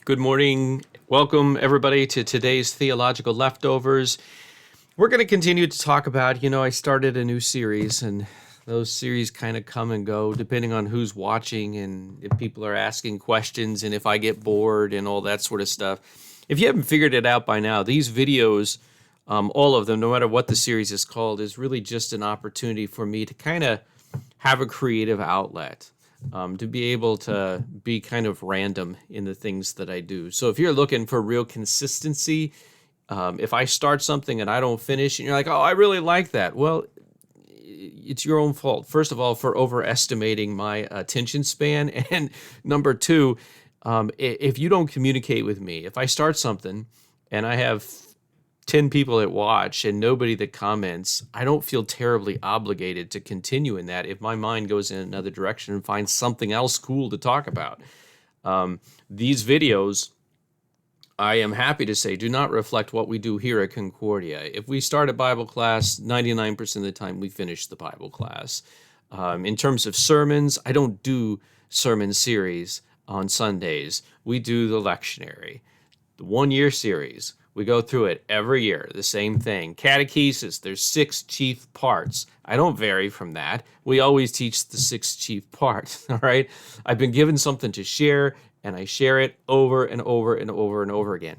Good morning. Welcome, everybody, to today's Theological Leftovers. We're going to continue to talk about, I started a new series, and those series kind of come and go depending on who's watching and if people are asking questions and if I get bored and all that sort of stuff. If you haven't figured it out by now, these videos, all of them, no matter what the series is called, is really just an opportunity for me to kind of have a creative outlet, to be able to be kind of random in the things that I do. So if you're looking for real consistency, if I start something and I don't finish and you're like, oh, I really like that. Well, it's your own fault. First of all, for overestimating my attention span. And number two, if you don't communicate with me, if I start something and I have 10 people that watch and nobody that comments, I don't feel terribly obligated to continue in that if my mind goes in another direction and finds something else cool to talk about. These videos, I am happy to say, do not reflect what we do here at Concordia. If we start a Bible class, 99% of the time we finish the Bible class. In terms of sermons, I don't do sermon series on Sundays. We do the lectionary, the 1-year series. We go through it every year, the same thing. Catechesis, there's 6 chief parts. I don't vary from that. We always teach the 6 chief parts, all right? I've been given something to share, and I share it over and over and over and over again.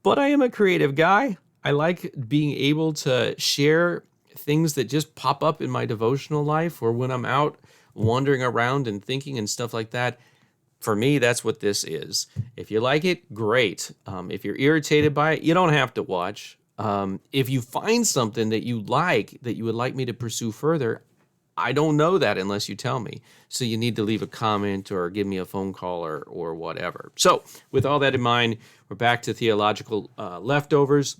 But I am a creative guy. I like being able to share things that just pop up in my devotional life or when I'm out wandering around and thinking and stuff like that. For me, that's what this is. If you like it, great. If you're irritated by it, you don't have to watch. If you find something that you like, that you would like me to pursue further, I don't know that unless you tell me. So you need to leave a comment or give me a phone call or whatever. So with all that in mind, we're back to Theological Leftovers.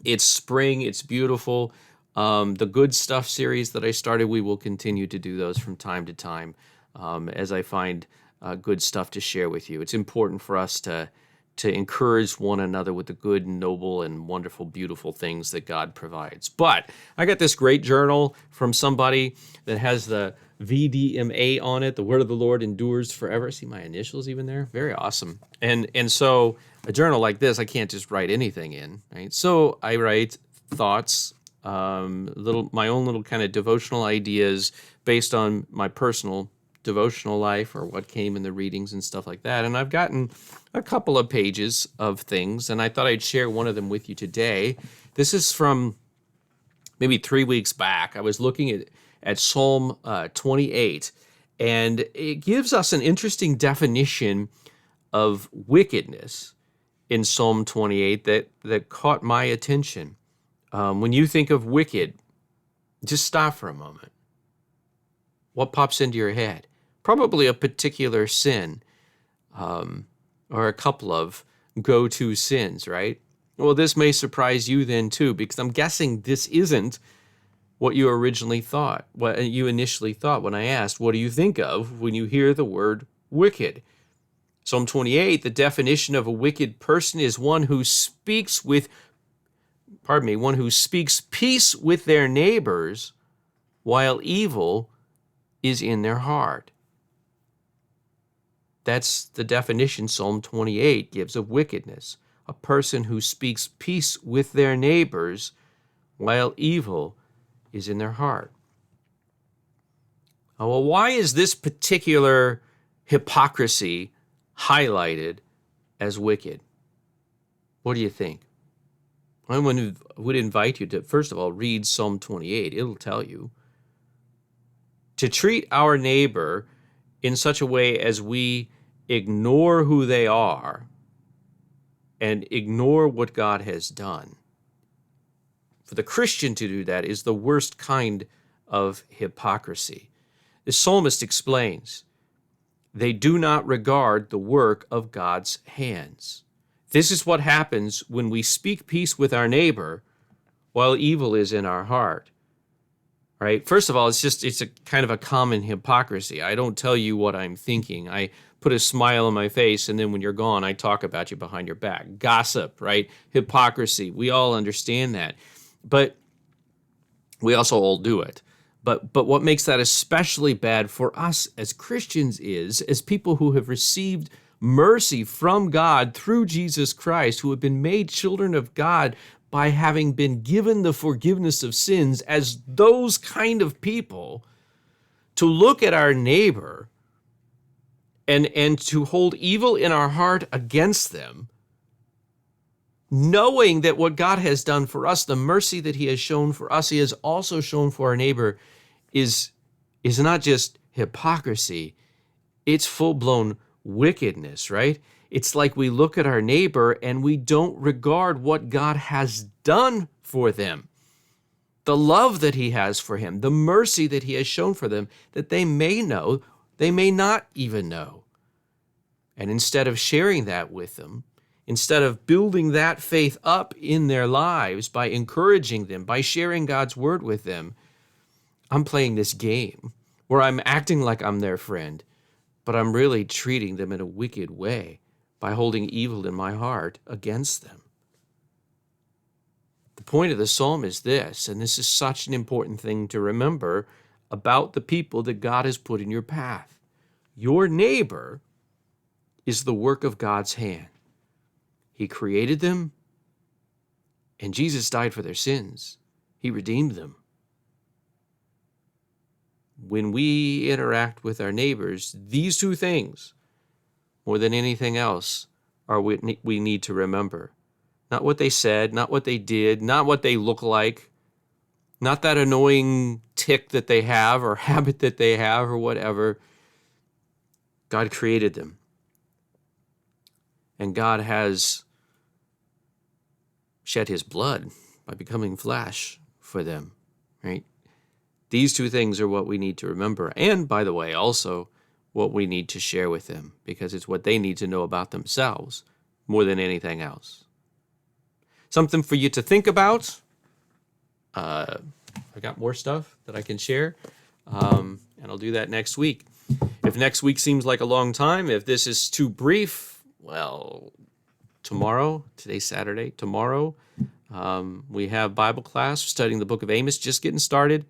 It's spring. It's beautiful. The Good Stuff series that I started, we will continue to do those from time to time as I find good stuff to share with you. It's important for us to encourage one another with the good, noble, and wonderful, beautiful things that God provides. But I got this great journal from somebody that has the VDMA on it. The Word of the Lord endures forever. See my initials even there? Very awesome. And so a journal like this, I can't just write anything in, right? So I write thoughts, my own little kind of devotional ideas based on my personal devotional life or what came in the readings and stuff like that. And I've gotten a couple of pages of things, and I thought I'd share one of them with you today. This is from maybe 3 weeks back. I was looking at Psalm 28, and it gives us an interesting definition of wickedness in Psalm 28 that caught my attention. When you think of wicked, just stop for a moment. What pops into your head? Probably a particular sin, or a couple of go-to sins, right? Well, this may surprise you then too, because I'm guessing this isn't what you originally thought, what you initially thought when I asked, what do you think of when you hear the word wicked? Psalm 28, the definition of a wicked person is one who speaks peace with their neighbors while evil is in their heart. That's the definition Psalm 28 gives of wickedness. A person who speaks peace with their neighbors while evil is in their heart. Well, why is this particular hypocrisy highlighted as wicked? What do you think? I would invite you to, first of all, read Psalm 28. It'll tell you. To treat our neighbor in such a way as we ignore who they are and ignore what God has done. For the Christian to do that is the worst kind of hypocrisy. The psalmist explains, they do not regard the work of God's hands. This is what happens when we speak peace with our neighbor while evil is in our heart. Right? First of all, it's a kind of a common hypocrisy. I don't tell you what I'm thinking. I put a smile on my face, and then when you're gone, I talk about you behind your back. Gossip, right? Hypocrisy. We all understand that. But we also all do it. But what makes that especially bad for us as Christians is, as people who have received mercy from God through Jesus Christ, who have been made children of God by having been given the forgiveness of sins, as those kind of people, to look at our neighbor and to hold evil in our heart against them, knowing that what God has done for us, the mercy that he has shown for us, he has also shown for our neighbor, is not just hypocrisy, it's full-blown wickedness, right? It's like we look at our neighbor and we don't regard what God has done for them, the love that he has for him, the mercy that he has shown for them, that they may know, they may not even know. And instead of sharing that with them, instead of building that faith up in their lives by encouraging them, by sharing God's word with them, I'm playing this game where I'm acting like I'm their friend, but I'm really treating them in a wicked way by holding evil in my heart against them. The point of the psalm is this, and this is such an important thing to remember about the people that God has put in your path. Your neighbor is the work of God's hand. He created them, and Jesus died for their sins. He redeemed them. When we interact with our neighbors, these two things, more than anything else, are what we need to remember. Not what they said, not what they did, not what they look like, not that annoying tick that they have or habit that they have or whatever. God created them. And God has shed his blood by becoming flesh for them, right? These two things are what we need to remember. And, by the way, also what we need to share with them, because it's what they need to know about themselves more than anything else. Something for you to think about. I got more stuff that I can share, and I'll do that next week. If next week seems like a long time, if this is too brief, well, tomorrow, today's Saturday, tomorrow, we have Bible class studying the book of Amos, just getting started.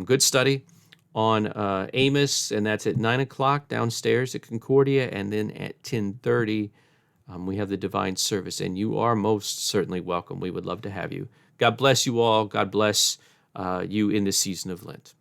Good study on Amos, and that's at 9 o'clock downstairs at Concordia, and then at 10:30 we have the divine service, and you are most certainly welcome. We would love to have you. God bless you all. God bless you in this season of Lent.